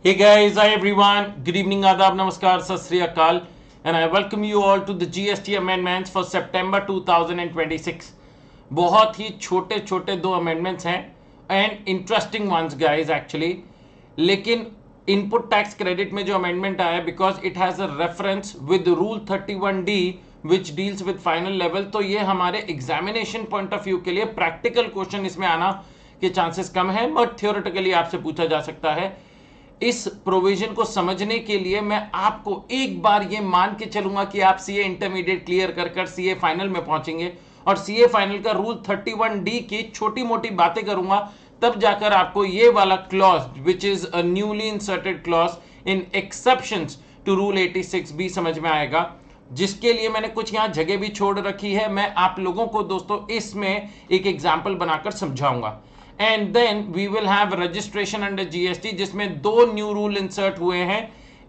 Hey guys, hi everyone. Good evening, Adab, Namaskar, Sat Sri Akal, and I welcome you all to the GST amendments for September 2026. बहुत ही छोटे छोटे दो amendments हैं and interesting ones guys actually. लेकिन input tax credit में जो amendment आया because it has a reference with rule 31D which deals with final level, तो ये हमारे एग्जामिनेशन पॉइंट ऑफ व्यू के लिए प्रैक्टिकल क्वेश्चन इसमें आना के चांसेस कम है, बट थियोरेटिकली आपसे पूछा जा सकता है. इस प्रोविजन को समझने के लिए मैं आपको एक बार ये मान के चलूंगा कि आप सीए इंटरमीडिएट क्लियर कर सीए फाइनल में पहुंचेंगे और सीए फाइनल का रूल 31D की छोटी मोटी बातें करूंगा, तब जाकर आपको ये वाला clause which is a newly inserted clause in exceptions to rule 86B समझ में आएगा, जिसके लिए मैंने कुछ यहां जगह भी छोड़ रखी है. मैं आप लोगों को दोस्तों इसमें एक एग्जाम्पल बनाकर समझाऊंगा. And then we will have registration under GST, जिसमें दो न्यू रूल इंसर्ट हुए हैं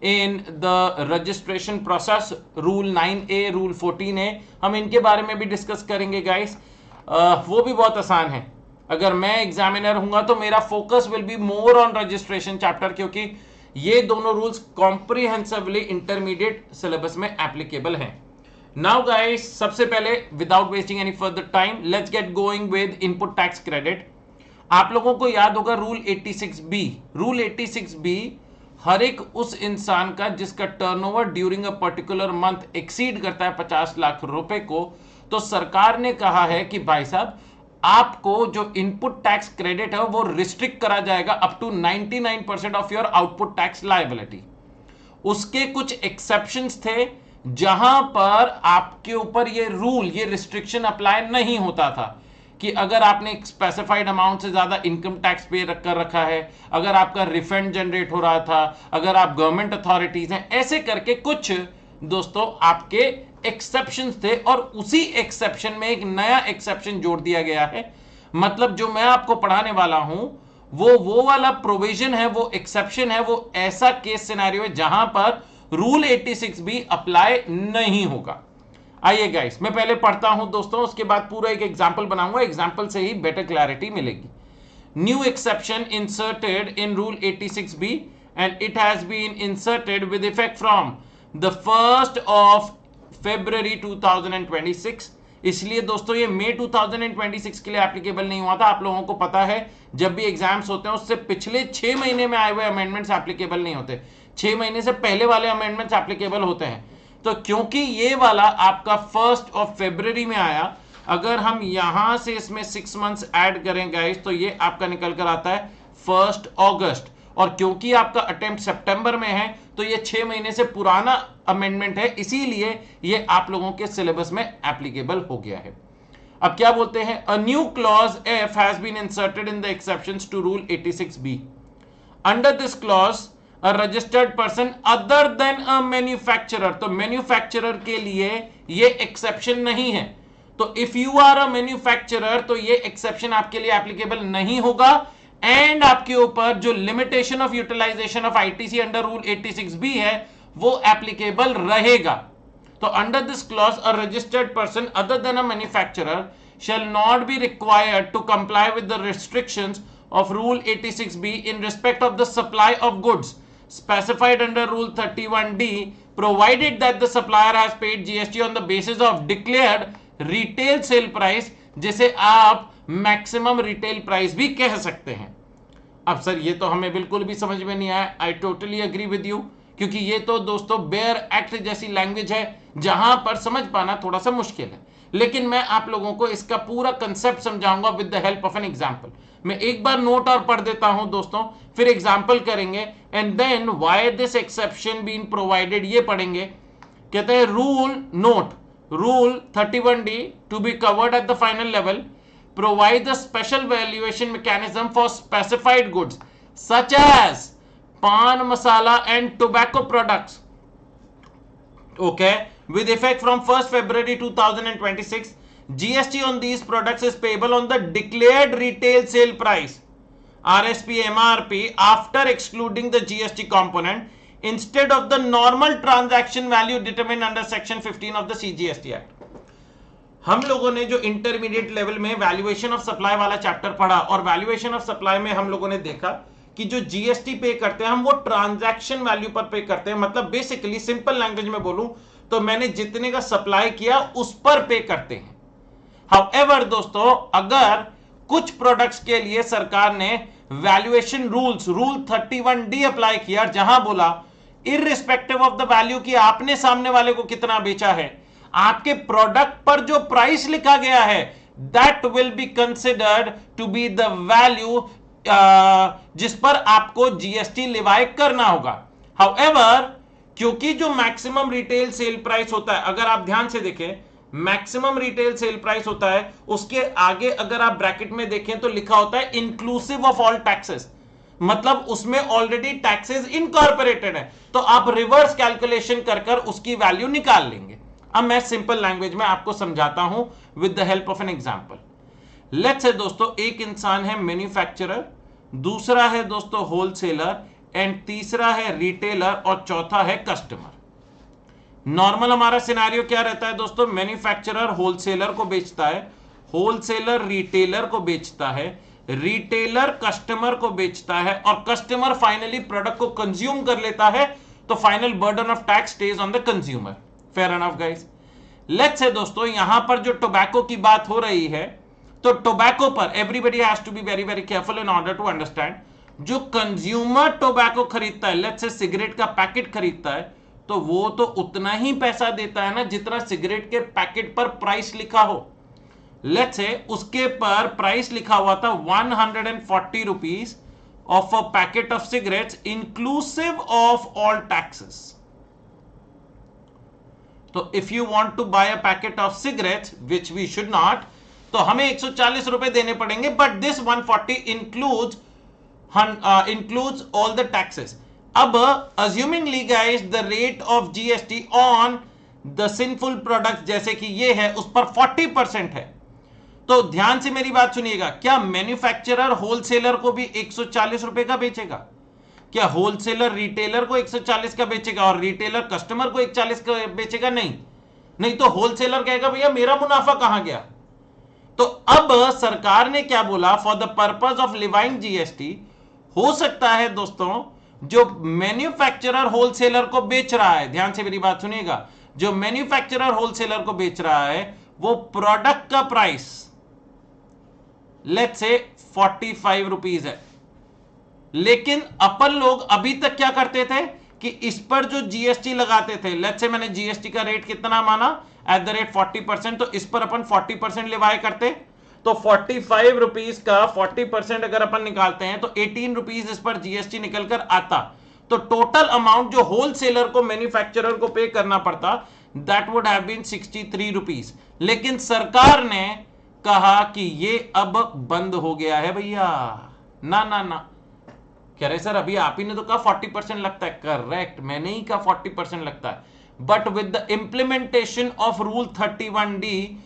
in the registration process, rule 9A, rule 14A. हम इनके बारे में भी डिस्कस करेंगे गाइस. वो भी बहुत आसान है. अगर मैं एग्जामिनर हूंगा तो मेरा focus will be more on registration chapter, क्योंकि ये दोनों रूल्स कॉम्प्रिहेंसिवली इंटरमीडिएट सिलेबस में एप्लीकेबल हैं. नाउ गाइस, सबसे पहले without wasting any further time let's get going with input tax credit. आप लोगों को याद होगा रूल 86B. रूल 86B हर एक उस इंसान का जिसका turnover during a particular month exceed करता है 50 लाख रुपए को, तो सरकार ने कहा है कि भाई साहब आपको जो इनपुट टैक्स क्रेडिट है वो रिस्ट्रिक्ट करा जाएगा up to 99% of your output tax liability. उसके कुछ एक्सेप्शंस थे जहां पर आपके ऊपर ये रूल, ये रिस्ट्रिक्शन अप्लाई नहीं होता था कि अगर आपने एक स्पेसिफाइड अमाउंट से ज्यादा इनकम टैक्स पे कर रखा है, अगर आपका रिफंड जनरेट हो रहा था, अगर आप गवर्नमेंट अथॉरिटीज हैं, ऐसे करके कुछ दोस्तों आपके एक्सेप्शंस थे. और उसी एक्सेप्शन में एक नया एक्सेप्शन जोड़ दिया गया है. मतलब जो मैं आपको पढ़ाने वाला हूं वो वाला प्रोविजन है, वो एक्सेप्शन है, वो ऐसा केस सिनेरियो है जहां पर रूल 86B अप्लाई नहीं होगा. आइए गाइस, मैं पहले पढ़ता हूं दोस्तों, उसके बाद पूरा एक एग्जांपल बनाऊंगा. एग्जांपल से ही बेटर क्लैरिटी मिलेगी. New exception inserted in rule 86B and it has been inserted with effect from the 1st of February 2026. इसलिए दोस्तों ये मई 2026 के लिए एप्लीकेबल नहीं हुआ था. आप लोगों को पता है जब भी एग्जाम्स होते हैं उससे पिछले 6 महीने में आए हुए अमेंडमेंट्स एप्लीकेबल नहीं होते. 6 महीने से पहले वाले अमेंडमेंट्स एप्लीकेबल होते हैं. तो क्योंकि ये वाला आपका 1st of February में आया, अगर हम यहां से इसमें 6 मंथ्स ऐड करें गाइस, तो ये आपका निकल कर आता है 1st August. और क्योंकि आपका अटेम्प्ट सितंबर में है तो ये 6 महीने से पुराना अमेंडमेंट है, इसीलिए ये आप लोगों के सिलेबस में एप्लीकेबल हो गया है. अब क्या बोलते हैं, a new clause F has been inserted in the exceptions to rule 86B. Under this clause a registered person other than a manufacturer. तो मैन्युफैक्चरर के लिए ये एक्सेप्शन नहीं है. तो if you are a manufacturer तो ये एक्सेप्शन आपके लिए एप्लीकेबल नहीं होगा एंड आपके ऊपर जो limitation of utilization of ITC under rule 86B है वो एप्लीकेबल रहेगा. तो under this clause a registered person other than a manufacturer shall not be required to comply with the restrictions of rule 86B in respect of the supply of goods specified under rule 31D, provided that the supplier has paid GST on the basis of declared retail sale price, जिसे आप maximum retail price भी कह सकते हैं. अब sir ये तो हमें बिल्कुल भी समझ में नहीं आया. I totally agree with you, क्योंकि ये तो दोस्तों बेयर एक्ट जैसी लैंग्वेज है जहां पर समझ पाना थोड़ा सा मुश्किल है. लेकिन मैं आप लोगों को इसका पूरा कंसेप्ट समझाऊंगा with the help of an example. मैं एक बार नोट और पढ़ देता हूं दोस्तों, फिर एग्जांपल करेंगे and then why this exception being provided ये पढ़ेंगे. कहते हैं rule note, rule 31D to be covered at the final level provides a special valuation mechanism for specified goods such as pan masala and tobacco products, okay, with effect from 1st February 2026. GST on these products is payable on the declared retail sale price, RSP MRP, after excluding the GST component instead of the normal transaction value determined under section 15 of the CGST Act. हम लोगों ने जो intermediate level में valuation of supply वाला chapter पढ़ा और valuation of supply में हम लोगों ने देखा कि जो जीएसटी पे करते हैं हम वो ट्रांजैक्शन वैल्यू पर पे करते हैं, मतलब बेसिकली सिंपल लैंग्वेज में बोलूं तो मैंने जितने का सप्लाई किया उस पर पे करते हैं। हाउएवर दोस्तों, अगर कुछ प्रोडक्ट्स के लिए सरकार ने वैल्यूएशन रूल 31D अप्लाई किया, जहां बोला इररिस्पेक्टिव ऑफ द वैल्यू कि आपने सामने वाले को कितना बेचा है, आपके प्रोडक्ट पर जो प्राइस लिखा गया है that will be considered to be the value जिस पर आपको जीएसटी लिवाई करना होगा। हाउएवर, क्योंकि जो मैक्सिमम रिटेल सेल प्राइस होता है, अगर आप ध्यान से देखें, मैक्सिमम रिटेल सेल प्राइस होता है, उसके आगे अगर आप ब्रैकेट में देखें तो लिखा होता है इंक्लूसिव ऑफ ऑल टैक्सेस, मतलब उसमें ऑलरेडी टैक्सेस इनकॉर्पोरेटेड है, तो आप रिवर्स कैलकुलेशन कर उसकी वैल्यू निकाल लेंगे। अब मैं सिंपल लैंग्वेज में आपको समझाता हूं with the help of an example. Let's say दोस्तों, एक इंसान है मैन्युफैक्चरर, दूसरा है दोस्तों होलसेलर, एंड तीसरा है रिटेलर, और चौथा है कस्टमर। नॉर्मल हमारा सिनेरियो क्या रहता है दोस्तों, मैन्युफैक्चरर होलसेलर को बेचता है, होलसेलर रिटेलर को बेचता है, रिटेलर कस्टमर को बेचता है, और कस्टमर फाइनली प्रोडक्ट को कंज्यूम कर लेता है, तो final burden of tax stage on the consumer. Fair enough guys. Let's say दोस्तों, यहां पर जो टोबैको की बात हो रही है, तो टोबैको पर everybody has to be very very careful in order to understand. जो कंज्यूमर टोबैको खरीदता है, लेट्स से सिगरेट का पैकेट खरीदता है, तो वो तो उतना ही पैसा देता है ना जितना सिगरेट के पैकेट पर प्राइस लिखा हो। लेट्स से उसके पर प्राइस लिखा हुआ था 140 rupees of a packet of cigarettes inclusive of all taxes. तो if you want to buy a packet of cigarettes which we should not, तो हमें 140 रुपए देने पड़ेंगे, but this 140 includes all the taxes. अब assumingly guys the rate of GST on the sinful product जैसे कि ये है उस पर 40% है। तो ध्यान से मेरी बात सुनिएगा, क्या मैन्युफैक्चरर होलसेलर को भी 140 रुपए का बेचेगा? क्या होलसेलर रिटेलर को 140 का बेचेगा और रिटेलर कस्टमर को 140 का बेचेगा? नहीं, नहीं तो होलसेलर कहेगा भैया मेरा मुनाफा कहां गया। तो अब सरकार ने क्या बोला, for the purpose of levying GST, हो सकता है दोस्तों जो मैन्युफैक्चरर होलसेलर को बेच रहा है, ध्यान से मेरी बात सुनिएगा, जो मैन्युफैक्चरर होलसेलर को बेच रहा है वो प्रोडक्ट का प्राइस लेट्स से 45 रुपीज है, लेकिन अपन लोग अभी तक क्या करते थे कि इस पर जो जीएसटी लगाते थे, लेट्स से मैंने जीएसटी का रेट कितना माना एट द रेट 40%, तो इस पर अपन 40% लिवाई करते, तो 45 रुपीज का 40% अगर अपन निकालते हैं तो 18 रुपीज इस पर जीएसटी निकलकर आता, तो टोटल अमाउंट जो होलसेलर को मैन्युफैक्चरर को पे करना पड़ता that would have been 63 rupees. लेकिन सरकार ने कहा कि ये अब बंद हो गया है भैया, ना ना ना, कह रहे सर अभी आप ही ने तो कहा 40% लगता है। करेक्ट, मैंने ही कहा 40% लगता है, but with the implementation of rule 31D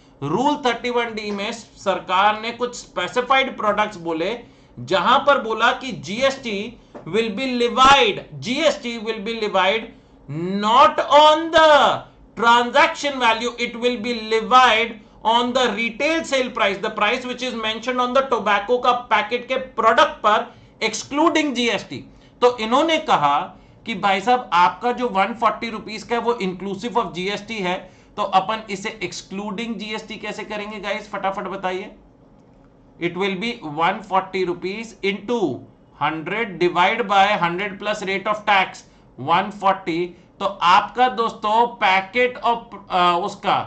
में सरकार ने कुछ स्पेसिफाइड प्रोडक्ट्स बोले, जहां पर बोला कि GST will be levied not on the transaction value, it will be levied on the retail sale price, the price which is mentioned on the tobacco का पैकेट के प्रोडक्ट पर एक्सक्लूडिंग जीएसटी। तो इन्होंने कहा कि भाई साहब आपका जो 140 रुपीज का है वो इंक्लूसिव ऑफ जीएसटी है, तो अपन इसे एक्सक्लूडिंग जीएसटी कैसे करेंगे गाइस, फटाफट बताइए। It will be 140 rupees into 100 divide by 100 plus rate of tax 140, तो आपका दोस्तों पैकेट ऑफ उसका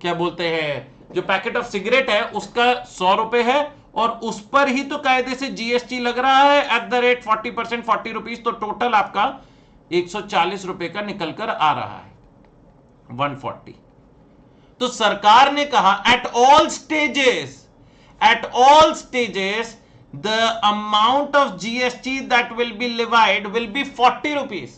क्या बोलते हैं, जो पैकेट ऑफ सिगरेट है उसका 100 रुपए है, और उस पर ही तो कायदे से जीएसटी लग रहा है एट द रेट 40%, 40 रुपीज, तो टोटल आपका 140 रुपए का निकलकर आ रहा है 140। तो सरकार ने कहा at all stages the amount of GST that will B levied will be 40 rupees.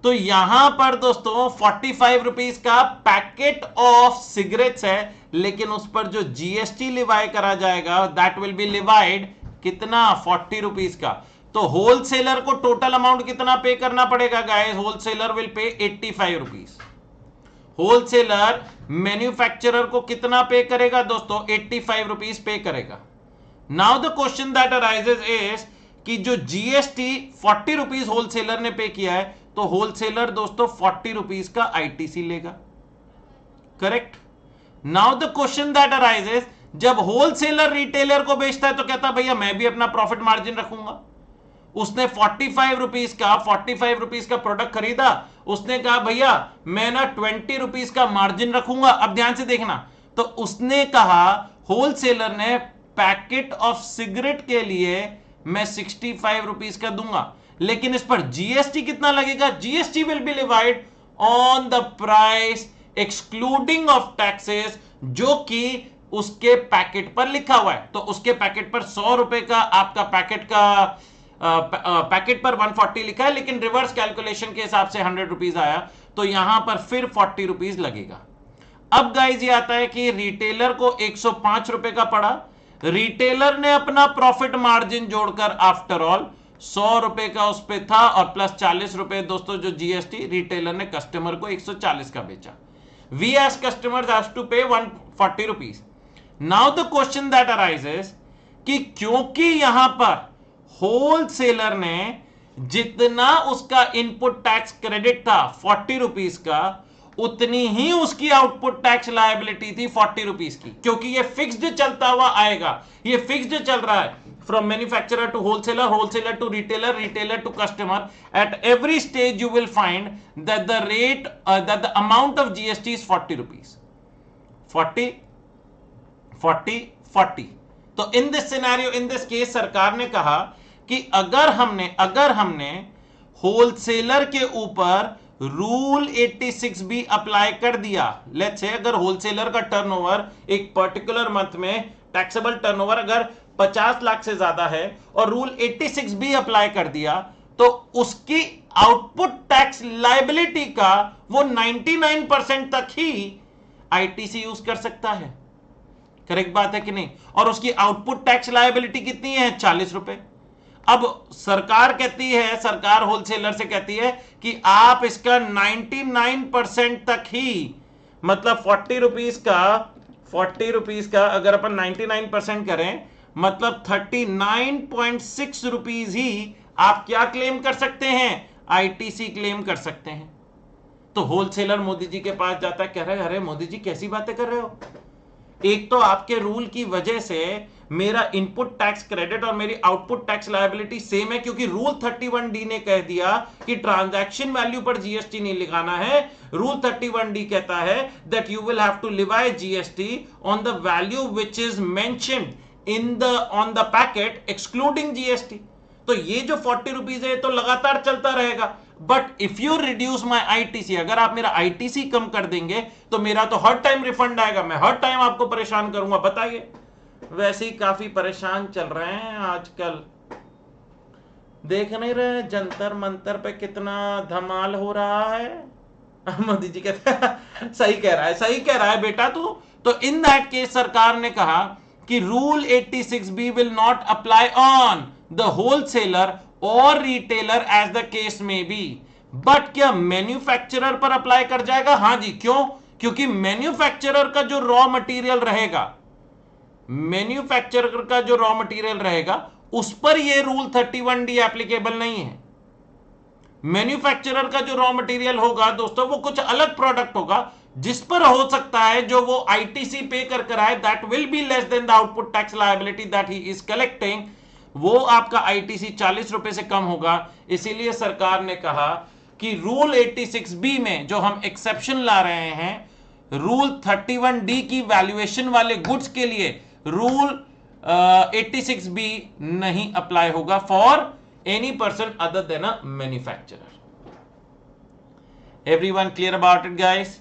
तो यहां पर दोस्तों 45 रुपीज का पैकेट ऑफ सिगरेट्स है, लेकिन उस पर जो जीएसटी लिवाई करा जाएगा दैट विल बी लिवाइड कितना, 40 रुपीज का। तो होलसेलर को टोटल अमाउंट कितना पे करना पड़ेगा guys, wholesaler will pay 85 rupees. Wholesaler manufacturer को कितना पे करेगा दोस्तों, 85 रुपीज पे करेगा। Now the question that arises is कि जो जीएसटी 40 रुपीज होलसेलर ने पे किया है, तो होलसेलर दोस्तों 40 रुपीज का आईटीसी लेगा। Correct. Now the question that arises, जब होलसेलर रिटेलर को बेचता है तो कहता है भैया मैं भी अपना प्रॉफिट मार्जिन रखूंगा। उसने 45 रुपीज का प्रोडक्ट खरीदा, उसने कहा भैया मैं ना 20 रुपीज का मार्जिन रखूंगा। अब ध्यान से देखना, तो उसने कहा, होलसेलर ने, पैकेट ऑफ सिगरेट के लिए मैं 65 रुपीज का दूंगा, लेकिन इस पर जीएसटी कितना लगेगा? GST will be divide on the price excluding of taxes, जो कि उसके पैकेट पर लिखा हुआ है। तो उसके पैकेट पर 100 रुपए का आपका पैकेट पर 140 लिखा है, लेकिन रिवर्स कैलकुलेशन के हिसाब से 100 रुपीज आया, तो यहां पर फिर 40 रुपीज लगेगा। अब गाइज ये आता है कि रिटेलर को 105 रुपए का पड़ा, रिटेलर ने अपना प्रॉफिट मार्जिन जोड़कर आफ्टर ऑल 100 रुपए का उस पे था, और प्लस 40 रुपए दोस्तों जो जीएसटी, रिटेलर ने कस्टमर को 140 का बेचा। We as customer have to pay 140 rupees. Now the question that arises कि क्योंकि यहां पर होलसेलर ने जितना उसका इनपुट टैक्स क्रेडिट था 40 रुपीज का, उतनी ही उसकी आउटपुट टैक्स लायबिलिटी थी 40 रुपीज की, क्योंकि ये फिक्स्ड चलता हुआ आएगा। ये फिक्स्ड चल रहा है from manufacturer to wholesaler, wholesaler to retailer, retailer to customer. At every stage you will find that the rate that the amount of GST is 40 rupees. 40 40 40। तो in this scenario, in this case, सरकार ने कहा कि अगर हमने wholesaler के ऊपर rule 86 भी अप्लाई कर दिया, लेट्स से अगर होलसेलर का टर्नओवर एक पर्टिकुलर मंथ में, टैक्सेबल टर्नओवर अगर 50 लाख से ज्यादा है, और रूल 86 भी अप्लाई कर दिया, तो उसकी आउटपुट टैक्स लायबिलिटी का वो 99% तक ही आईटीसी यूज कर सकता है। करेक्ट बात है कि नहीं? और उसकी आउटपुट टैक्स लायबिलिटी कितनी है? 40 रुपए। अब सरकार कहती है, सरकार होलसेलर से कहती है कि आप इसका 99% तक ही, मतलब 40 रुपीज का अगर अपन 99% करें, मतलब 39.6 रुपीज ही आप क्या क्लेम कर सकते हैं? आईटीसी क्लेम कर सकते हैं। तो होलसेलर मोदी जी के पास जाता है, कह रहा है अरे मोदी जी कैसी बातें कर रहे हो, एक तो आपके रूल की वजह से मेरा इनपुट टैक्स क्रेडिट और मेरी आउटपुट टैक्स लायबिलिटी सेम है, क्योंकि रूल 31D ने कह दिया कि ट्रांजैक्शन वैल्यू पर जीएसटी नहीं लगाना है। रूल 31D कहता है that you will have to levy GST on the value which is mentioned in the on the packet excluding GST. तो ये जो 40 रुपीज है तो लगातार चलता रहेगा। But if you reduce my ITC, अगर आप मेरा आईटीसी कम कर देंगे तो मेरा तो हर टाइम रिफंड आएगा, मैं हर टाइम आपको परेशान करूंगा। बताइए, वैसे ही काफी परेशान चल रहे हैं आजकल। देख नहीं रहे जंतर मंतर पे कितना धमाल हो रहा है। मोदी जी कहते हैं सही कह रहा है बेटा तू। तो इन दैट केस सरकार ने कहा कि rule 86B will not apply on the wholesaler और रिटेलर एज द केस में बी, बट क्या मैन्युफैक्चरर पर अप्लाई कर जाएगा? हां जी। क्यों? क्योंकि मैन्युफैक्चरर का जो रॉ मटेरियल रहेगा उस पर यह रूल 31D एप्लीकेबल नहीं है। मैन्युफैक्चरर का जो रॉ मटेरियल होगा दोस्तों, वो कुछ अलग प्रोडक्ट होगा, जिस पर हो सकता है जो वो आईटीसी पे कर कराए, that will be less than the output tax liability that he is collecting. वो आपका आईटीसी 40 रुपए से कम होगा। इसीलिए सरकार ने कहा कि रूल 86B में जो हम एक्सेप्शन ला रहे हैं, रूल 31D की वैल्यूएशन वाले गुड्स के लिए रूल 86B नहीं अप्लाई होगा for any person other than a manufacturer. Everyone clear about it guys?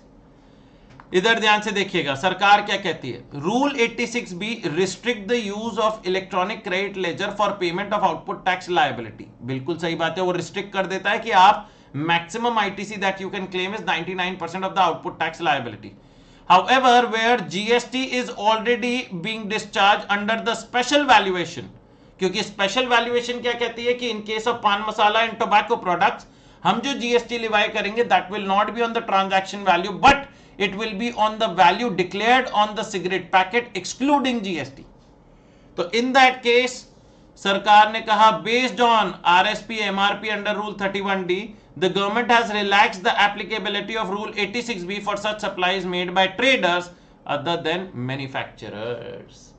इधर ध्यान से देखिएगा, सरकार क्या कहती है। Rule 86B restrict the use of electronic credit ledger for payment of output tax liability. बिल्कुल सही बात है, वो रिस्ट्रिक्ट कर देता है कि आप maximum ITC that you can claim is 99% of the output tax liability. However, where GST is already being discharged under the special valuation, क्योंकि स्पेशल वैल्यूएशन क्या कहती है कि इन केस ऑफ पान मसाला एंड टोबैको प्रोडक्ट्स, हम जो GST Levi करेंगे that will not be on the transaction value, but it will be on the value declared on the cigarette packet excluding GST. तो in that case सरकार ने कहा based on RSP MRP under rule 31D the government has relaxed the applicability of rule 86B for such supplies made by traders other than manufacturers,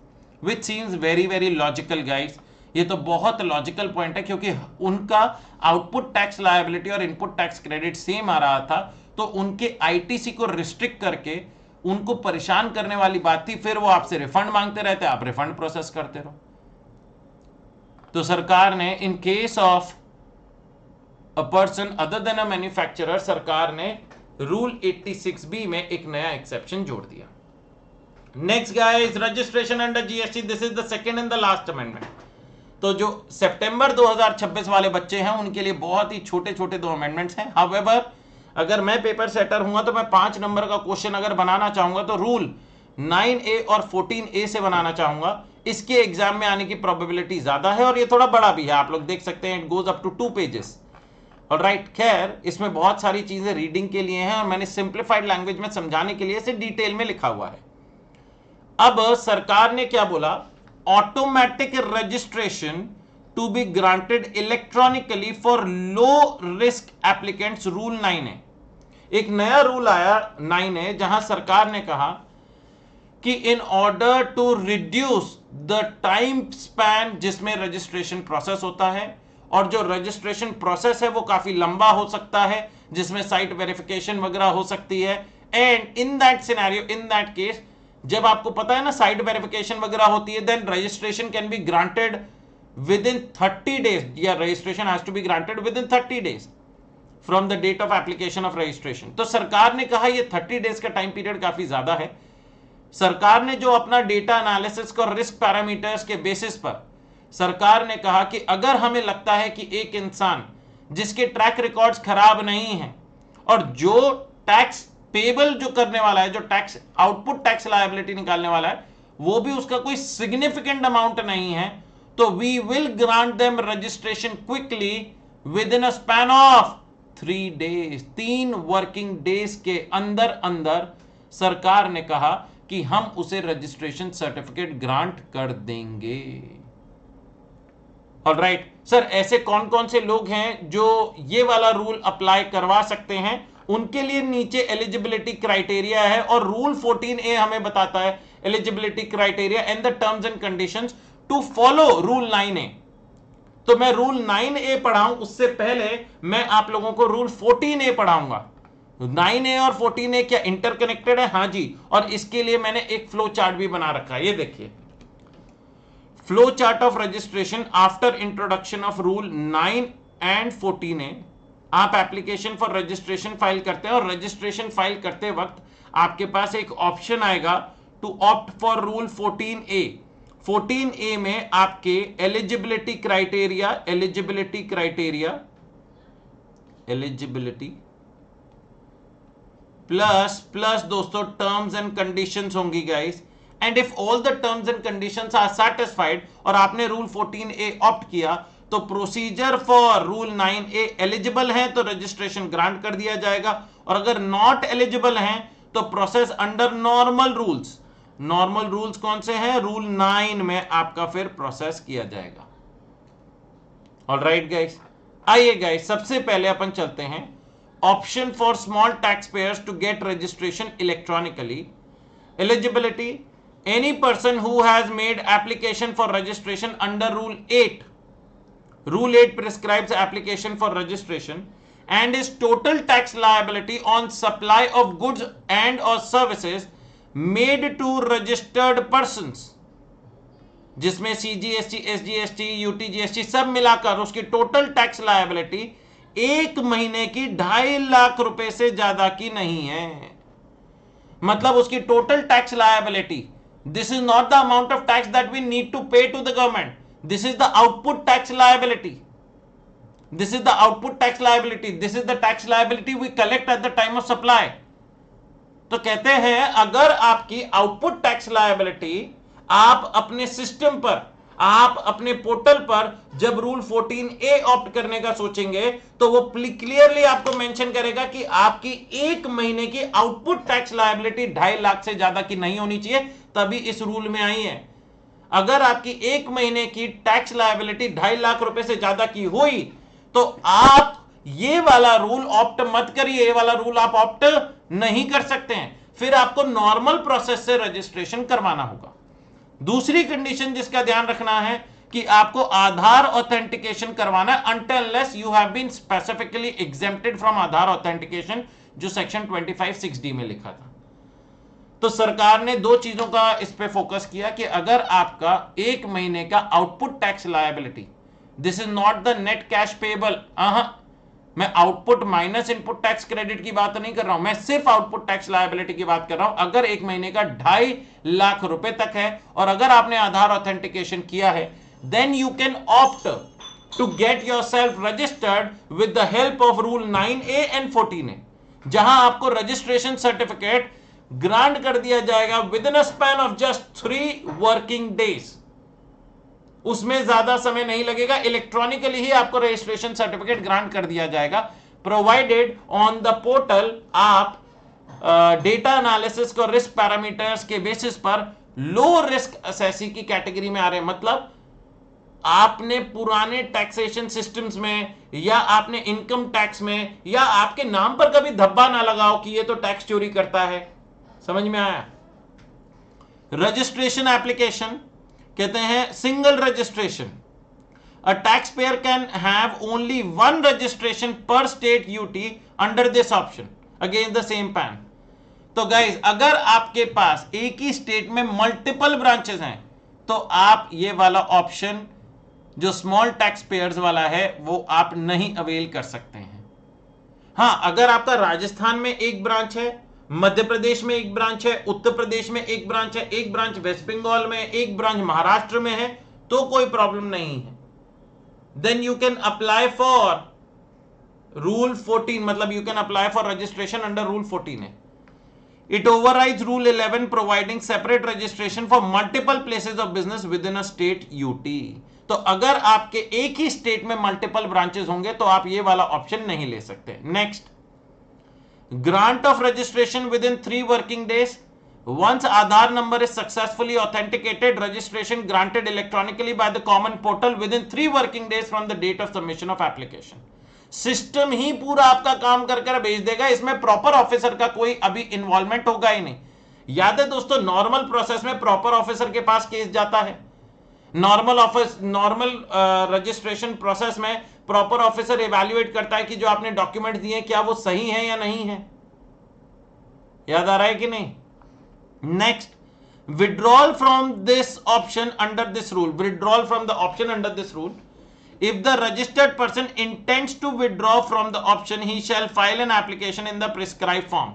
which seems very very logical guys. ये तो बहुत logical point है, क्योंकि उनका output tax liability और input tax credit same आ रहा था, तो उनके आईटीसी को रिस्ट्रिक्ट करके उनको परेशान करने वाली बात थी। फिर वो आपसे रिफंड मांगते रहते, आप रिफंड प्रोसेस करते रहो। तो सरकार ने in case of a person other than a manufacturer, सरकार ने रूल 86B में एक नया एक्सेप्शन जोड़ दिया। Next guys, registration under GST, this is the second and the last amendment. तो जो सितंबर 2026 वाले बच्चे हैं उनके लिए बहुत ही छोटे छोटे दो अमेंडमेंट्स हैं। हाउएवर, अगर मैं पेपर सेटर हुआ तो मैं 5 नंबर का क्वेश्चन अगर बनाना चाहूंगा तो रूल 9A और 14A से बनाना चाहूंगा। इसके एग्जाम में आने की प्रोबेबिलिटी ज्यादा है और ये थोड़ा बड़ा भी है, आप लोग देख सकते हैं, it goes up to 2 pages. Alright, खैर इसमें बहुत सारी चीजें रीडिंग के लिए हैं और मैंने सिंप्लीफाइड लैंग्वेज में समझाने के लिए इसे डिटेल में लिखा हुआ है। अब सरकार ने क्या बोला, automatic registration to be granted electronically for low risk applicants, rule 9A। एक नया रूल आया 9A, जहां सरकार ने कहा कि in order to reduce the time span जिसमें रजिस्ट्रेशन प्रोसेस होता है, और जो रजिस्ट्रेशन प्रोसेस है वो काफी लंबा हो सकता है, जिसमें साइट वेरिफिकेशन वगैरह हो सकती है, and in that scenario, in that case, जब आपको पता है ना साइट वेरिफिकेशन वगैरह होती है, then registration can be granted within 30 days, या registration has to be granted within 30 days from the date of application of registration. तो सरकार ने कहा ये 30 डेज का टाइम पीरियड काफी ज्यादा है। सरकार ने जो अपना डेटा एनालिसिस और रिस्क पैरामीटर्स के बेसिस पर सरकार ने कहा कि अगर हमें लगता है कि एक इंसान जिसके ट्रैक रिकॉर्ड्स खराब नहीं हैं और जो टैक्स पेबल जो करने वाला है, जो टैक्स आउटपुट टैक्स लायबिलिटी निकालने वाला है, वो भी उसका कोई सिग्निफिकेंट अमाउंट नहीं है, तो we will grant them registration quickly within a span of 3 days, 3 working days के अंदर अंदर सरकार ने कहा कि हम उसे रजिस्ट्रेशन सर्टिफिकेट ग्रांट कर देंगे। ऑलराइट सर, ऐसे कौन कौन से लोग हैं जो ये वाला रूल अप्लाई करवा सकते हैं? उनके लिए नीचे एलिजिबिलिटी क्राइटेरिया है और रूल 14A हमें बताता है eligibility criteria and the terms and conditions to follow rule 9A। तो मैं रूल 9A पढ़ाऊं उससे पहले मैं आप लोगों को रूल 14A पढ़ाऊंगा। 9A और 14A क्या इंटरकनेक्टेड है? हाँ जी, और इसके लिए मैंने एक फ्लो चार्ट भी बना रखा है, ये देखिए, flow chart of registration after introduction of rule 9 and 14A। आप एप्लीकेशन फॉर रजिस्ट्रेशन फाइल करते हैं और रजिस्ट्रेशन फाइल करते वक्त आपके पास एक ऑप्शन आएगा to opt for rule 14A। 14A में आपके एलिजिबिलिटी प्लस दोस्तों टर्म्स एंड कंडीशंस होंगी guys, and if all the terms and conditions are satisfied और आपने रूल 14A ऑप्ट किया तो procedure for rule 9A eligible है तो रजिस्ट्रेशन ग्रांट कर दिया जाएगा, और अगर नॉट एलिजिबल हैं तो process under normal rules. Normal rules कौन से हैं? रूल 9 में आपका फिर प्रोसेस किया जाएगा। ऑलराइट गाइस, आइए गाइस सबसे पहले अपन चलते हैं option for small tax payers to get registration electronically. Eligibility, any person who has made application for registration under rule 8, rule 8 prescribes application for registration and is total tax liability on supply of goods and or services made to registered persons, जिसमें CGST, SGST, UTGST सब मिलाकर उसकी total tax liability 1 महीने की 2.5 लाख रुपए से ज्यादा की नहीं है। मतलब उसकी total tax liability, this is not the amount of tax that we need to pay to the government, this is the output tax liability, this is the output tax liability, this is the tax liability we collect at the time of supply। तो कहते हैं अगर आपकी output tax liability आप अपने system पर, आप अपने पोर्टल पर जब रूल 14A ऑप्ट करने का सोचेंगे तो वो क्लियरली आपको मेंशन करेगा कि आपकी 1 महीने की आउटपुट टैक्स लायबिलिटी 2.5 लाख से ज्यादा की नहीं होनी चाहिए, तभी इस रूल में आई है। अगर आपकी एक महीने की टैक्स लायबिलिटी 2.5 लाख रुपए से ज्यादा की हुई तो आप ये वाला रूल ऑप्ट मत करिए, ये वाला रूल आप ऑप्ट नहीं कर सकते हैं, फिर आपको नॉर्मल प्रोसेस से रजिस्ट्रेशन करवाना होगा। दूसरी कंडीशन जिसका ध्यान रखना है कि आपको आधार ऑथेंटिकेशन करवाना है until unless you have been specifically exempted from Aadhaar authentication, जो सेक्शन 25(6)(d) में लिखा था। तो सरकार ने दो चीजों का इस पे फोकस किया कि अगर आपका एक महीने का output tax liability, this is not the net cash payable, मैं output minus input tax credit की बात नहीं कर रहा हूं, मैं सिर्फ आउटपुट टैक्स लायबिलिटी की बात कर रहा हूं। अगर एक महीने का 2.5 लाख रुपए तक है और अगर आपने आधार ऑथेंटिकेशन किया है, then you can opt to get yourself registered with the help of rule 9A and 14A, जहां आपको रजिस्ट्रेशन सर्टिफिकेट ग्रांट कर दिया जाएगा within a span of just 3 working days. उसमें ज्यादा समय नहीं लगेगा, इलेक्ट्रॉनिकली ही आपको रजिस्ट्रेशन सर्टिफिकेट ग्रांट कर दिया जाएगा, प्रोवाइडेड ऑन द पोर्टल आप डेटा एनालिसिस को रिस्क पैरामीटर्स के बेसिस पर लो रिस्क असेसी की कैटेगरी में आ रहे हैं। मतलब आपने पुराने टैक्सेशन सिस्टम्स में या आपने इनकम टैक्स में या आपके नाम पर कभी धब्बा ना लगाओ कि ये तो टैक्स चोरी करता है। समझ में आया? रजिस्ट्रेशन एप्लीकेशन कहते हैं single registration, a tax payer can have only one registration per state UT under this option against the same PAN. तो गाइज, अगर आपके पास एक ही स्टेट में मल्टीपल ब्रांचेस हैं तो आप ये वाला ऑप्शन जो स्मॉल टैक्स पेयर्स वाला है वो आप नहीं अवेल कर सकते हैं। हां, अगर आपका राजस्थान में एक ब्रांच है, मध्य प्रदेश में एक ब्रांच है, उत्तर प्रदेश में एक ब्रांच है, एक ब्रांच वेस्ट बंगाल में, एक ब्रांच महाराष्ट्र में है, तो कोई प्रॉब्लम नहीं है। Then you can apply for rule 14, मतलब you can apply for registration under rule 14 है। It overrides rule 11 providing separate registration for multiple places of business within a state UT. तो अगर आपके एक ही स्टेट में मल्टीपल ब्रांचेस होंगे तो आप ये वाला ऑप्शन नहीं ले सकते। Next, grant of registration within 3 working days. Once Aadhaar number is successfully authenticated, registration granted electronically by the common portal within 3 working days from the date of submission of application. System ही पूरा आपका काम कर कर भेज देगा, इसमें proper officer का कोई अभी इन्वॉल्वमेंट होगा ही नहीं। याद है दोस्तों, नॉर्मल प्रोसेस में प्रॉपर ऑफिसर के पास केस जाता है। नॉर्मल रजिस्ट्रेशन प्रोसेस में प्रॉपर ऑफिसर इवैल्यूएट करता है कि जो आपने डॉक्यूमेंट दिए क्या वो सही है या नहीं है। याद आ रहा है कि नहीं? Next, withdrawal from this option under this rule, withdrawal from the option under this rule, if the registered person intends to withdraw from the option he shall file an application in the prescribe form.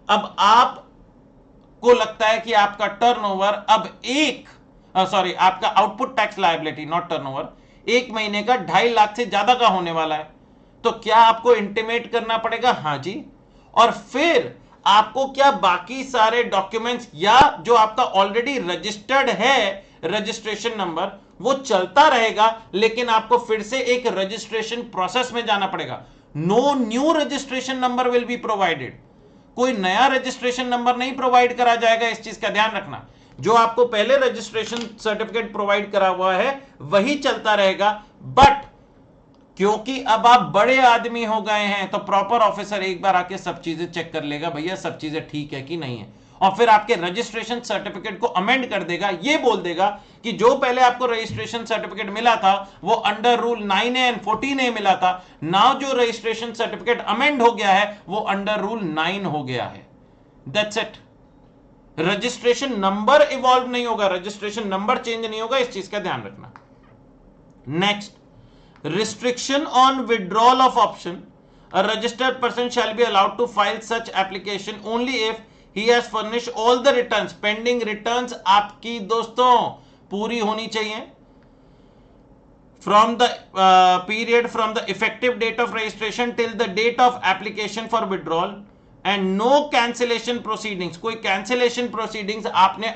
अब आपको लगता है कि आपका turnover अब आपका output tax liability, not turnover, एक महीने का 2.5 लाख से ज्यादा का होने वाला है, तो क्या आपको इंटीमेट करना पड़ेगा? हां जी। और फिर आपको क्या बाकी सारे डॉक्यूमेंट्स या जो आपका ऑलरेडी रजिस्टर्ड है रजिस्ट्रेशन नंबर वो चलता रहेगा, लेकिन आपको फिर से एक रजिस्ट्रेशन प्रोसेस में जाना पड़ेगा। No new registration number will be provided, कोई नया रजिस्ट्रेशन नंबर नहीं प्रोवाइड करा जाएगा। इस चीज का ध्यान रखना, जो आपको पहले रजिस्ट्रेशन सर्टिफिकेट प्रोवाइड करा हुआ है वही चलता रहेगा। बट क्योंकि अब आप बड़े आदमी हो गए हैं तो प्रॉपर ऑफिसर एक बार आके सब चीजें चेक कर लेगा, भैया सब चीजें ठीक है कि नहीं है, और फिर आपके रजिस्ट्रेशन सर्टिफिकेट को अमेंड कर देगा। ये बोल देगा कि जो पहले आपको रजिस्ट्रेशन सर्टिफिकेट मिला था वो under rule 9A and 14A मिला था, नाउ जो रजिस्ट्रेशन सर्टिफिकेट अमेंड हो गया है वो अंडर रूल 9 हो गया है। That's it. Registration number evolve नहीं होगा, रजिस्ट्रेशन नंबर चेंज नहीं होगा, इस चीज का ध्यान रखना। Next, restriction on withdrawal of option, a registered person shall be allowed to file such application only if he has furnished all the returns. Pending returns आपकी दोस्तों पूरी होनी चाहिए from the period from the effective date of registration till the date of application for withdrawal, and no cancellation proceedings, कोई cancellation proceedings आपने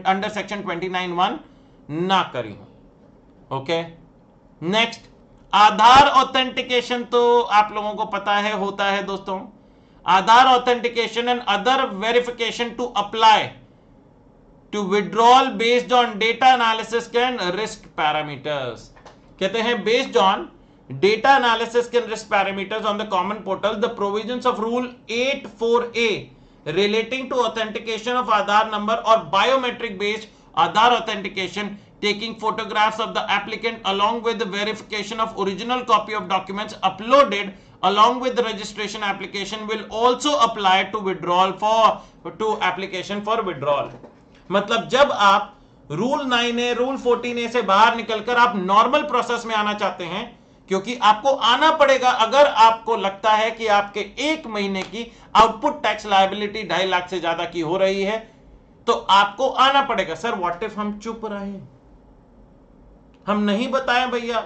under section 29(1) ना करी हो। ओके। नेक्स्ट, आधार ऑथेंटिकेशन तो आप लोगों को पता है होता है दोस्तों। Aadhaar authentication and other verification to apply to withdrawal based on data analysis and risk parameters. कहते हैं based on data analysis and risk parameters on the common portal, the provisions of rule 84A relating to authentication of Aadhaar number or biometric based Aadhaar authentication, taking photographs of the applicant along with the verification of original copy of documents uploaded along with the registration application will also apply to withdrawal to application for withdrawal. मतलब जब आप rule 9A rule 14A से बाहर निकलकर आप normal process में आना चाहते हैं, क्योंकि आपको आना पड़ेगा अगर आपको लगता है कि आपके एक महीने की आउटपुट टैक्स लायबिलिटी 2.5 लाख से ज्यादा की हो रही है, तो आपको आना पड़ेगा। सर व्हाट इफ हम चुप रहे, हम नहीं बताएं भैया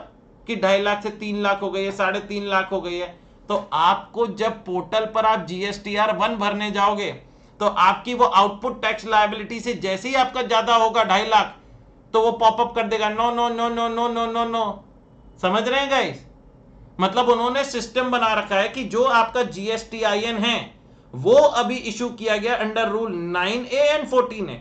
कि 2.5 लाख से 3 लाख हो गई है, 3.5 लाख हो गई है, तो आपको जब पोर्टल पर आप GSTR 1 भरने जाओगे तो आपकी वो आउटपुट टैक्स लायबिलिटी से जैसे ही आपका ज्यादा होगा 2.5 लाख, तो वो पॉपअप कर देगा no no no no no no no no. समझ रहे हैं गाइस? मतलब उन्होंने सिस्टम बना रखा है कि जो आपका GSTIN है वो अभी इशू किया गया under rule 9A and 14A।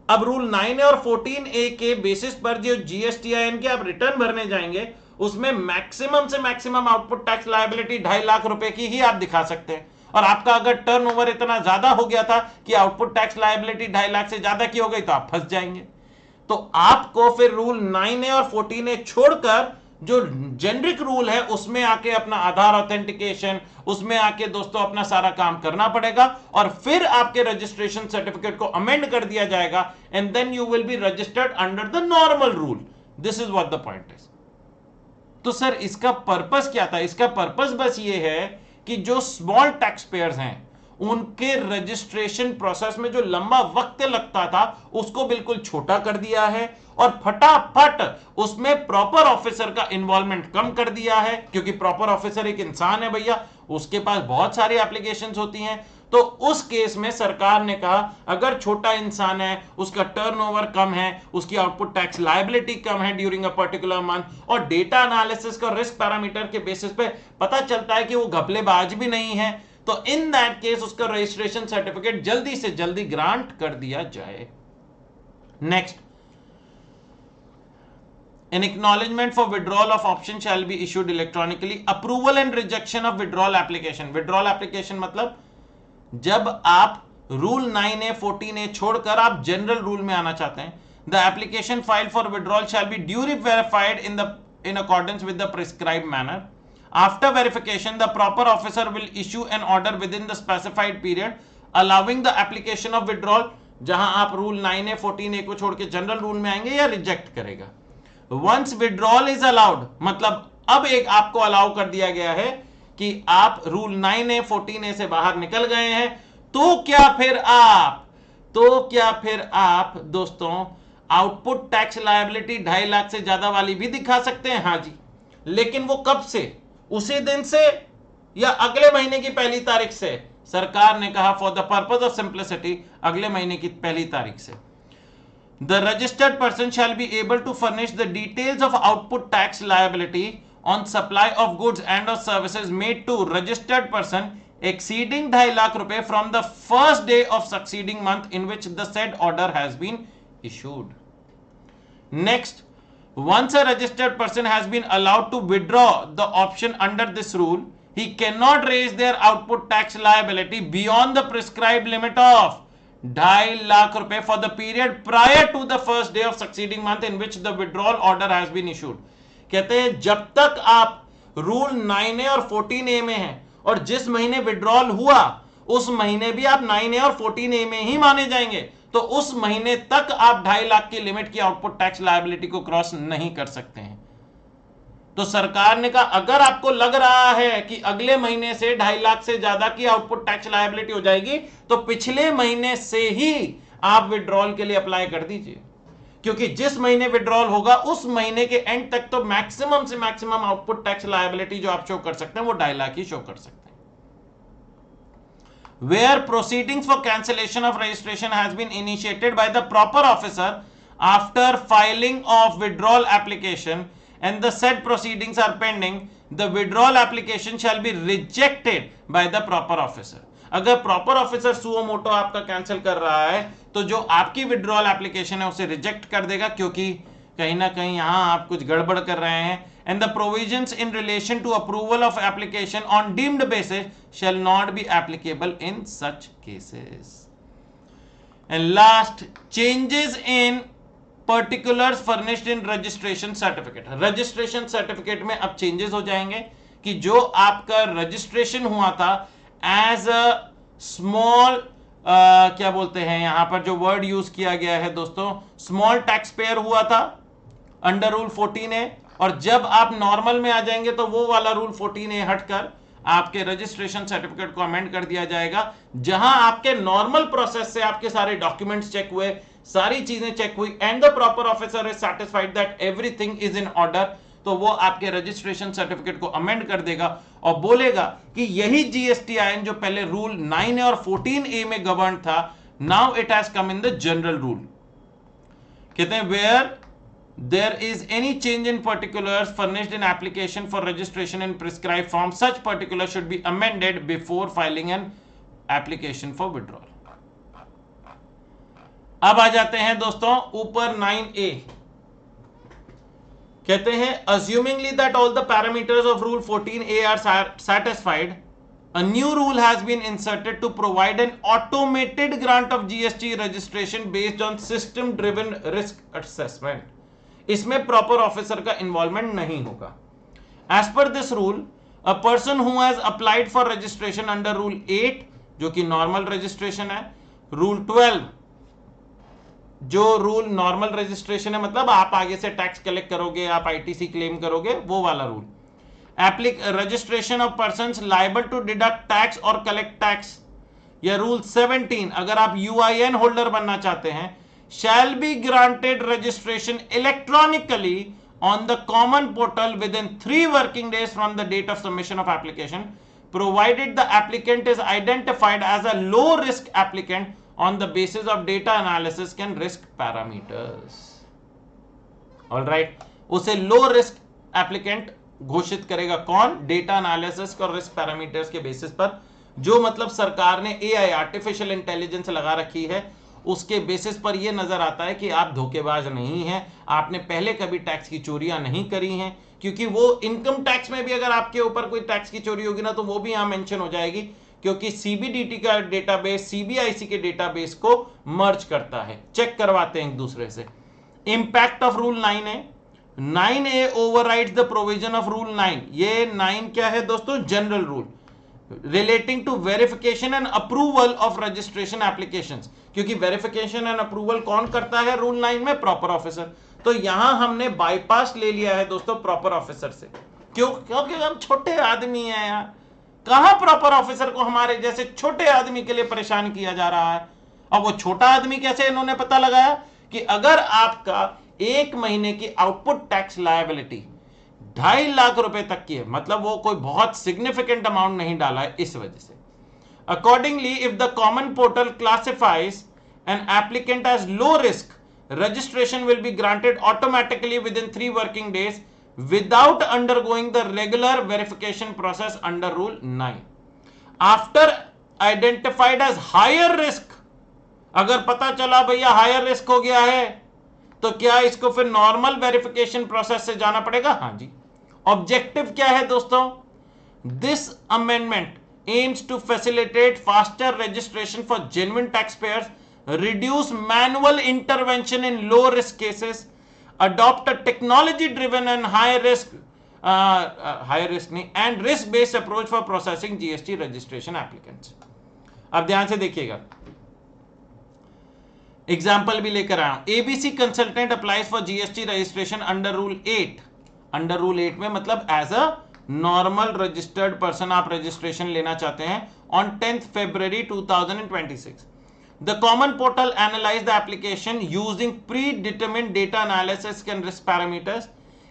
अब रूल 9A और 14A के बेसिस पर जो GSTIN के आप रिटर्न भरने जाएंगे उसमें मैक्सिमम से maximum output tax liability 2.5 lakh रुपए की ही आप दिखा सकते हैं। और आपका अगर टर्नओवर इतना ज्यादा हो गया था कि आउटपुट टैक्स लायबिलिटी 2.5 लाख से ज्यादा की हो गई तो आप फंस जाएंगे। तो आपको फिर रूल 9A और 14A छोड़कर जो जेनरिक रूल है उसमें आके अपना आधार ऑथेंटिकेशन, उसमें आके दोस्तों अपना सारा काम करना पड़ेगा और फिर आपके रजिस्ट्रेशन सर्टिफिकेट को अमेंड कर दिया जाएगा and then you will be registered under the normal rule. This is what the point is. तो सर इसका पर्पस क्या था? इसका पर्पस बस ये है कि जो स्मॉल टैक्स पेयर्स हैं उनके रजिस्ट्रेशन प्रोसेस में जो लंबा वक्त लगता था उसको बिल्कुल छोटा कर दिया है और फटाफट उसमें प्रॉपर ऑफिसर का इन्वॉल्वमेंट कम कर दिया है, क्योंकि प्रॉपर ऑफिसर एक इंसान है भैया, उसके पास बहुत सारी एप्लीकेशंस होती हैं। तो उस केस में सरकार ने कहा अगर छोटा इंसान है, उसका टर्नओवर कम है, उसकी आउटपुट टैक्स लायबिलिटी कम है ड्यूरिंग अ पर्टिकुलर मंथ और डेटा एनालिसिस का रिस्क पैरामीटर के बेसिस पे पता चलता है कि वो घपलेबाज भी नहीं है, तो इन दैट केस उसका रजिस्ट्रेशन सर्टिफिकेट जल्दी से जल्दी ग्रांट कर दिया जाए। Next, an acknowledgement for withdrawal of option shall be issued electronically. Approval and rejection of withdrawal application. withdrawal application मतलब जब आप रूल 9A 14A छोड़कर आप जनरल रूल में आना चाहते हैं, the application filed for withdrawal shall be duly verified in accordance with the prescribed manner. After verification, the proper officer will issue an order within the specified period allowing the application of withdrawal. जहां आप rule 9A 14A को छोड़ के general rule में आएंगे या reject करेगा। Once withdrawal is allowed, मतलब अब एक आपको अलाउ कर दिया गया है कि आप रूल 9A 14A से बाहर निकल गए हैं, तो क्या फिर आप दोस्तों आउटपुट टैक्स लायबिलिटी 2.5 लाख से ज्यादा वाली भी दिखा सकते हैं। हाँ जी, लेकिन वो कब से? उसी दिन से या अगले महीने की 1 तारीख से? सरकार ने कहा for the purpose of simplicity अगले महीने की 1 तारीख से। The registered person shall be able to furnish the details of output tax liability on supply of goods and or services made to registered person exceeding 2.5 lakh rupees from the first day of succeeding month in which the said order has been issued. Next, once a registered person has been allowed to withdraw the option under this rule, he cannot raise their output tax liability beyond the prescribed limit of 2.5 lakh रुपए for the period prior to the first day of succeeding month in which the withdrawal order has been issued. कहते हैं जब तक आप rule 9A और 14A में हैं और जिस महीने विड्रॉल हुआ उस महीने भी आप 9A और 14A में ही माने जाएंगे, तो उस महीने तक आप 2.5 लाख की लिमिट की आउटपुट टैक्स लायबिलिटी को क्रॉस नहीं कर सकते हैं। तो सरकार ने कहा अगर आपको लग रहा है कि अगले महीने से 2.5 लाख से ज्यादा की आउटपुट टैक्स लायबिलिटी हो जाएगी, तो पिछले महीने से ही आप विड्रॉल के लिए अप्लाई कर दीजिए, क्योंकि जिस महीने विड्रॉल होगा उस महीने के एंड तक तो मैक्सिमम से मैक्सिमम आउटपुट टैक्स लायबिलिटी जो आप शो कर सकते हैं वो 2.5 लाख ही शो कर सकते हैं। Where proceedings for cancellation of registration has been initiated by the proper officer after filing of withdrawal application and the said proceedings are pending, the withdrawal application shall be rejected by the proper officer. अगर proper officer suo motu आपका cancel कर रहा है तो जो आपकी withdrawal application है उसे रिजेक्ट कर देगा, क्योंकि कहीं ना कहीं यहां आप कुछ गड़बड़ कर रहे हैं. And the provisions in relation to approval of application on deemed basis shall not be applicable in such cases. And last, changes in particulars furnished in registration certificate. Registration certificate में अब चेंजेस हो जाएंगे कि जो आपका registration हुआ था as a small क्या बोलते हैं यहां पर जो वर्ड यूज किया गया है दोस्तों, स्मॉल टैक्स पेयर हुआ था अंडर रूल 14A, और जब आप नॉर्मल में आ जाएंगे तो वो वाला रूल 14A हटकर आपके रजिस्ट्रेशन सर्टिफिकेट को अमेंड कर दिया जाएगा, जहां आपके नॉर्मल प्रोसेस से आपके सारे डॉक्यूमेंट्स चेक हुए, सारी चीजें चेक हुई, and the proper officer is satisfied that everything is in order, तो वो आपके रजिस्ट्रेशन सर्टिफिकेट को अमेंड कर देगा और बोलेगा कि यही GSTIN जो पहले रूल 9A और 14A में गवर्न था, now it has come in the general rule. कहते हैं where there is any change in particulars furnished in application for registration in prescribed form, such particulars should be amended before filing an application for withdrawal. अब आ जाते हैं दोस्तों ऊपर 9A. कहते हैं assumingly that all the parameters of rule 14A are satisfied, a new rule has been inserted to provide an automated grant of GST registration based on system driven risk assessment. इसमें proper officer का involvement नहीं होगा. As per this rule, a person who has applied for registration under rule 8 जो कि normal registration है, rule 12 जो rule normal registration है, मतलब आप आगे से टैक्स कलेक्ट करोगे, आप ITC क्लेम करोगे, वो वाला rule. Registration of persons liable to deduct tax और कलेक्ट टैक्स, या रूल 17 अगर आप UIN होल्डर बनना चाहते हैं, shall be granted registration electronically on the common portal within 3 working days from the date of submission of application, provided the applicant is identified as a low risk applicant on the basis of data analysis and risk parameters. all right, उसे low risk applicant घोषित करेगा कौन? Data analysis और risk parameters के basis पर, जो मतलब सरकार ने AI आर्टिफिशियल इंटेलिजेंस लगा रखी है, उसके बेसिस पर यह नजर आता है कि आप धोखेबाज नहीं हैं, आपने पहले कभी टैक्स की चोरियां नहीं करी हैं, क्योंकि वो इनकम टैक्स में भी अगर आपके ऊपर कोई टैक्स की चोरी होगी ना तो वो भी यहां मेंशन हो जाएगी, क्योंकि CBDT का डेटाबेस CBIC के डेटाबेस को मर्ज करता है, चेक करवाते हैं एक दूसरे से. Impact of rule 9A overrides the provision of rule 9. ये 9 क्या है दोस्तों? General rule relating to verification and approval of registration applications, क्योंकि वेरिफिकेशन एंड अप्रूवल कौन करता है रूल 9 में? Proper officer. तो यहां हमने बाईपास ले लिया है दोस्तों प्रॉपर ऑफिसर से. क्यों? क्योंकि हम छोटे आदमी हैं यार, कहां प्रॉपर ऑफिसर को हमारे जैसे छोटे आदमी के लिए परेशान किया जा रहा है. अब वो छोटा आदमी कैसे इन्होंने पता लगाया कि अगर आपका 1 महीने की आउटपुट टैक्स लायबिलिटी 2.5 लाख रुपए तक की है, मतलब वो कोई बहुत सिग्निफिकेंट अमाउंट नहीं डाला है, इस वजह से. Accordingly if the common portal classifies an applicant as low risk, registration will be granted automatically within 3 working days without undergoing the regular verification process under rule 9. After identified as higher risk, अगर पता चला भैया higher risk हो गया है, तो क्या इसको फिर नॉर्मल वेरिफिकेशन प्रोसेस से जाना पड़ेगा? हाँ जी. ऑब्जेक्टिव क्या है दोस्तों? This amendment aims to facilitate faster registration for genuine tax payers, reduce manual intervention in low risk cases, adopt a technology driven and high risk and risk based approach for processing GST registration applicants. अब ध्यान से देखिएगा, example भी लेकर आया हूं. ABC consultant applies for GST registration under rule 8. Under rule 8 में मतलब as a normal registered person आप रजिस्ट्रेशन लेना चाहते हैं on 10th February 2026. The common portal analyzed the application using predetermined data analysis and risk parameters.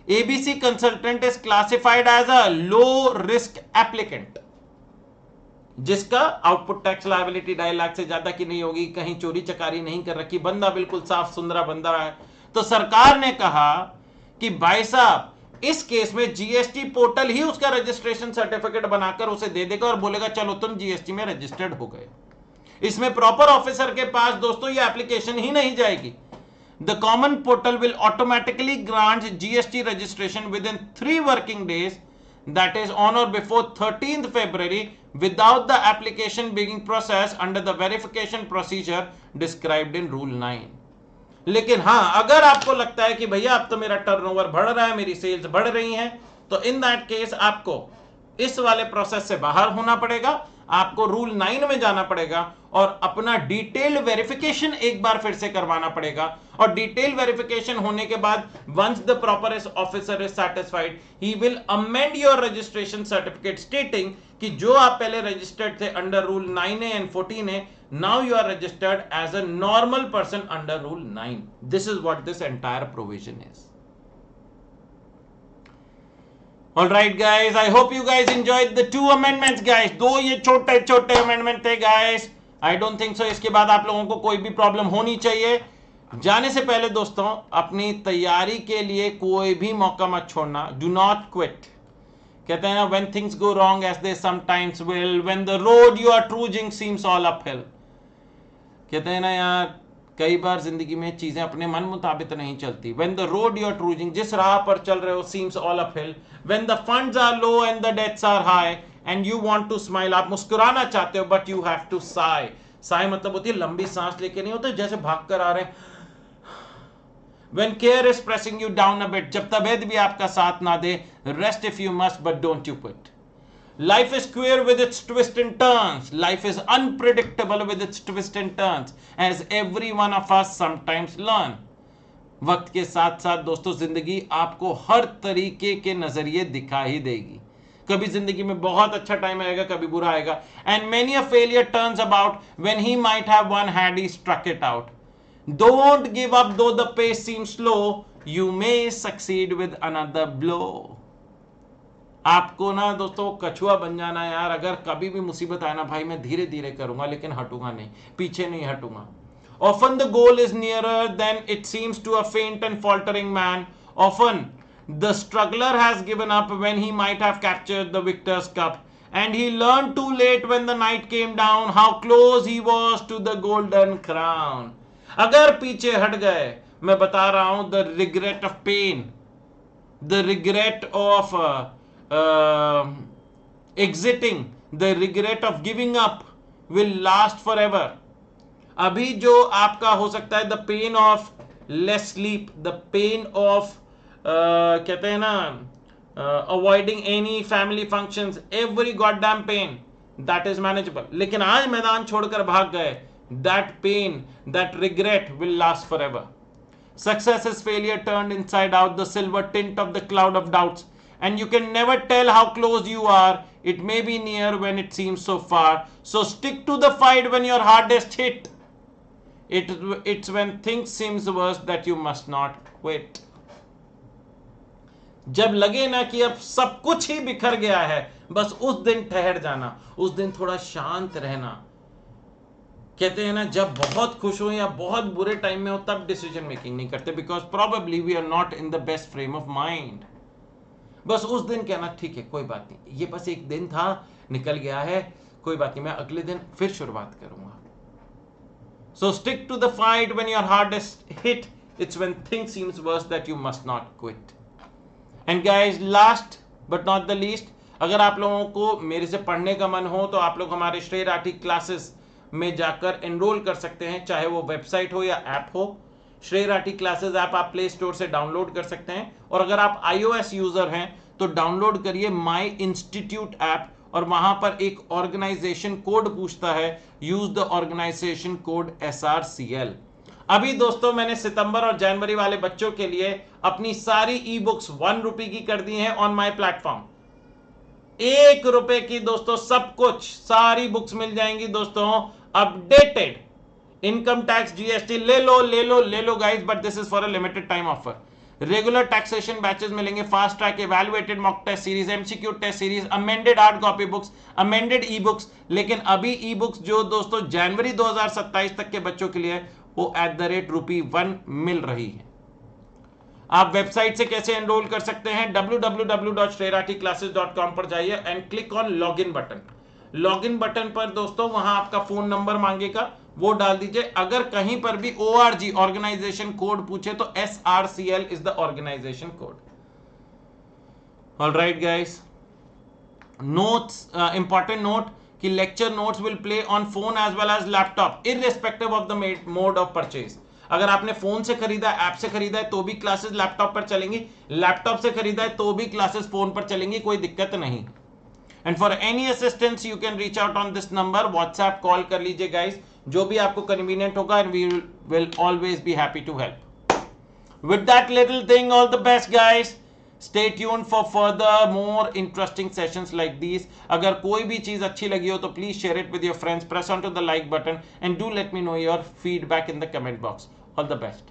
ABC consultant is classified as a low risk applicant, जिसका output tax liability 2.5 lakh से ज्यादा की नहीं होगी, कहीं चोरी चकारी नहीं कर रखी, बंदा बिल्कुल साफ सुथरा बंदा है. तो सरकार ने कहा कि भाई साहब इस केस में GST पोर्टल ही उसका रजिस्ट्रेशन सर्टिफिकेट बनाकर उसे दे देगा और बोलेगा चलो तुम GST में रजिस्टर्ड हो गए. इसमें प्रॉपर ऑफिसर के पास दोस्तों ये एप्लीकेशन ही नहीं जाएगी। The common portal will automatically grant GST registration within 3 working days, that is on or before 13th February, without the application being processed under the verification procedure described in Rule 9. लेकिन हाँ, अगर आपको लगता है कि भैया अब तो मेरा टर्नओवर बढ़ रहा है, मेरी सेल्स बढ़ रही हैं, तो इन दैट केस आपको इस वाले प्रोसेस से बाहर होना पड़ेगा, आपको रूल 9 में जाना पड़ेगा और अपना डिटेल वेरिफिकेशन एक बार फिर से करवाना पड़ेगा। और डिटेल वेरिफिकेशन होने के बाद once the proper officer is satisfied, he will amend your registration certificate stating कि जो आप पहले रजिस्टर्ड थे under rule 9A and 14A, now you are registered as a normal person under rule 9। This is what this entire provision is. All right guys, I hope you guys enjoyed the 2 amendments guys। 2 ये छोटे छोटे amendment थे guys। I don't think so इसके बाद आप लोगों को कोई भी प्रॉब्लम होनी चाहिए। जाने से पहले दोस्तों अपनी तैयारी के लिए कोई भी मौका मत छोड़ना। Do not quit। कहते हैं ना, when things go wrong as they sometimes will, when the road you are trudging seems all uphill। कहते हैं ना यार, कई बार जिंदगी में चीजें अपने मन मुताबिक नहीं चलती। When the road you are trudging, जिस राह पर चल रहे हो, seems all uphill, when the funds are low and the debts are high and you want to smile, आप मुस्कुराना चाहते हो but you have to sigh। sigh मतलब होती है लंबी सांस लेके, नहीं होता जैसे भाग कर आ रहे हैं। When care is pressing you down a bit, जब तबीयत भी आपका साथ ना दे, rest if you must but don't you quit। Life is queer with its twists and turns. Life is unpredictable with its twists and turns, as every one of us sometimes learn। वक्त के साथ साथ दोस्तों जिंदगी आपको हर तरीके के नजरिए दिखा ही देगी। कभी जिंदगी में बहुत अच्छा टाइम आएगा, कभी बुरा आएगा। And many a failure turns about when he might have won had he struck it out। Don't give up though the pace seems slow, you may succeed with another blow। आपको ना दोस्तों कछुआ बन जाना यार। अगर कभी भी मुसीबत आए ना भाई, मैं धीरे धीरे करूंगा लेकिन हटूंगा नहीं, पीछे नहीं हटूंगा। Often the goal is nearer than it seems to a faint and faltering man। Often the struggler has given up when he might have captured the victor's cup, and he learned too late when the night came down how close he was to the golden crown। अगर पीछे हट गए, मैं बता रहा हूं, the regret of pain, the regret of exiting, the regret of giving up will last forever। अभी जो आपका हो सकता है, the pain of less sleep, the pain of कहते हैं ना avoiding any family functions, every goddamn pain, that is manageable। लेकिन आज मैदान छोड़कर भाग गए, that pain, that regret will last forever। Success is failure turned inside out, the silver tint of the cloud of doubts, and you can never tell how close you are, it may be near when it seems so far, so stick to the fight when your hardest hit, it's when things seems worse that you must not quit। जब लगे ना कि अब सब कुछ ही बिखर गया है, बस उस दिन ठहर जाना, उस दिन थोड़ा शांत रहना। कहते हैं ना, जब बहुत खुश हो या बहुत बुरे टाइम में हो तब डिसीजन मेकिंग नहीं करते, because probably we are not in the best frame of mind. बस उस दिन कहना ठीक है, कोई बात नहीं, ये बस एक दिन था, निकल गया है, कोई बात नहीं, मैं अगले दिन फिर शुरुआत करूंगा। So stick to the fight when your hardest hit, it's when things seems worse that you must not quit. And guys, last but not the least, अगर आप लोगों को मेरे से पढ़ने का मन हो तो आप लोग हमारे श्रेय राठी क्लासेस में जाकर एनरोल कर सकते हैं, चाहे वो वेबसाइट हो या ऐप हो। श्रेय राठी क्लासेस ऐप आप प्ले स्टोर से डाउनलोड कर सकते हैं, और अगर आप iOS यूजर हैं तो डाउनलोड करिए माई इंस्टीट्यूट ऐप, और वहां पर एक ऑर्गेनाइजेशन कोड पूछता है, use the organisation code SRCL। अभी दोस्तों मैंने सितंबर और जनवरी वाले बच्चों के लिए अपनी सारी ई बुक्स 1 रुपए की कर दी हैं ऑन माई प्लेटफॉर्म। 1 रुपए की दोस्तों सब कुछ, सारी बुक्स मिल जाएंगी दोस्तों, अपडेटेड, इनकम टैक्स, जीएसटी, ले लो ले लो ले लो guys, but this is for a limited time offer. Regular taxation batches मिलेंगे, fast track, evaluated mock test series, MCQ test series, amended hard copy books, amended e books. लेकिन अभी e books जो दोस्तों जनवरी 2027 तक के बच्चों के लिए वो @1 मिल रही है। आप वेबसाइट से कैसे एनरोल कर सकते हैं? www.shreyrathiclasses.com पर जाइए and click on login button. Login button पर दोस्तों वहां आपका फोन नंबर मांगेगा, वो डाल दीजिए। अगर कहीं पर भी ORG ऑर्गेनाइजेशन कोड पूछे तो SRCL is the organisation code. Alright guys, notes, important note कि lecture notes will play on phone as well as laptop irrespective of the mode of purchase. अगर आपने फोन से खरीदा, ऐप से खरीदा है तो भी क्लासेस लैपटॉप पर चलेंगी, लैपटॉप से खरीदा है तो भी क्लासेस फोन पर चलेंगी, कोई दिक्कत नहीं। And for any assistance you can reach out on this number, WhatsApp call कर लीजिए गाइस, जो भी आपको कन्वीनियंट होगा, and we will always be happy to help. With that little thing, all the best guys, stay tuned for further more interesting sessions like these. अगर कोई भी चीज अच्छी लगी हो तो please share it with your friends, press onto the like button and do let me know your feedback in the comment box. All the best.